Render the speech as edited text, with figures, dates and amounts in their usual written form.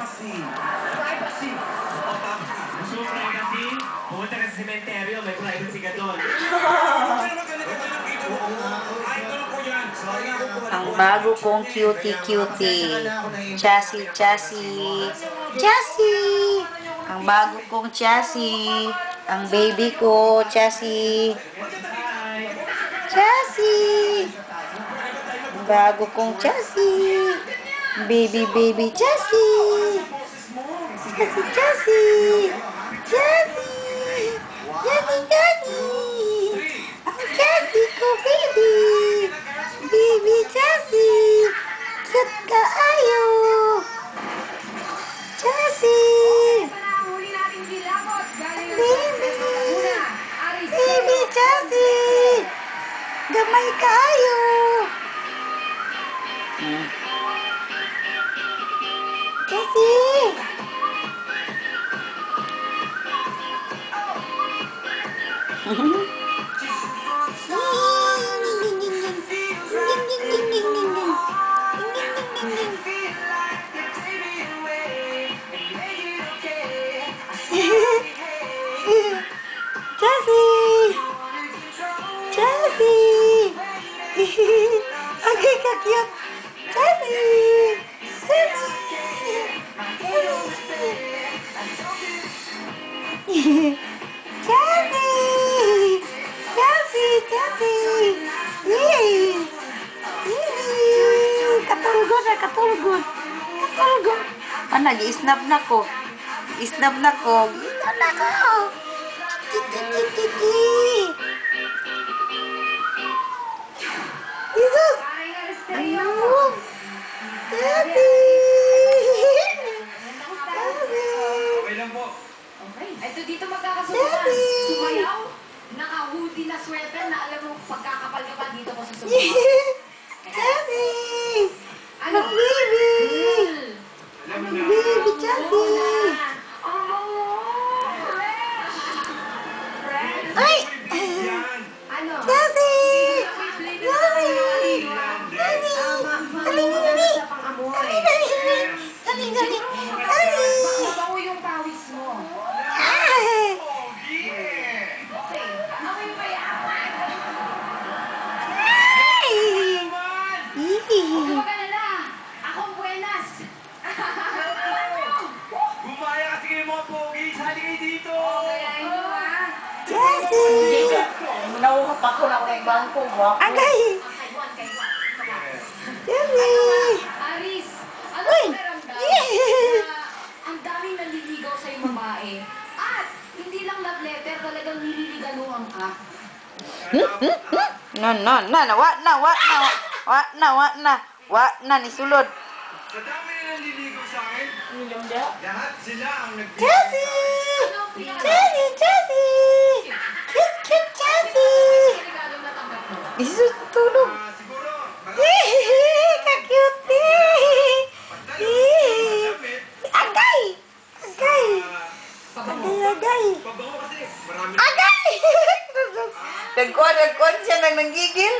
privacy. Privacy. Gusto mo privacy? Pumunta ka sa sementeryo, may privacy ka doon. Ang bago kong cutie-cutie. Chassis, chassis. Chassis! Ang bago kong chassis. Ang baby ko, chassis. Chassis! Ang bago kong chassis. Baby chassis. Chassis, chassis. Chassis! Chassis! Ang chassis ko, baby! Baby chassis! Cute ka ayo! Chassis! Baby! Baby chassis! Gamay ka ayo! Chassis! Chassis! Chassis! Okay, ka-cute! Chassis! Chassis! Chassis! Chassis! Chassis! Yay! Yay! Katulgon na, katulgon! Katulgon! Ah, nag-i-snap na ko. I-snap na ko. I-snap na ko! Jesus! Ano? Daddy! Okay lang po. Ito dito magkakasubukan. Sumayaw, naka-hoodie na sweater na alam mo pagkakapal ka pa dito ko sa subukan. Daddy! Ano? Ang baby! Alam mo Ang na. baby, Daddy! Ay! Yan. Ano? Daddy! Daddy! Daddy! Sa pang-amoy. Daddy! Daddy! Daddy! Mabango yung pawis mo. Ay! Okay. Amoy mo yaman. Ay! Huwag ka na na. Akong buenas. Gumaya kasi kayo mga pogi. Sali kayo dito. Gayahin mo ah. Jessie! Nauhat ako na ako ng bangko ba? Agay! Kaywan. Jessie! Aris, ano Uy! ang pakiramdam Yeah! na ang daming naliligaw sa'yo babae at hindi lang love letter, talagang nililigaluhan ka? Wa na ni sulod. Sa dami na nanliligaw sa akin, lahat sila ang Jessie! Ano ang pinaka- Jessie! Jessie! Cute Jessie! Regalo na tanggap mo? Isus tulog. siguro, Ka-cute! Agay! Agay! Agay! pabango kasi. Marami. Agay! Nagkuhan siya nang nanggigil.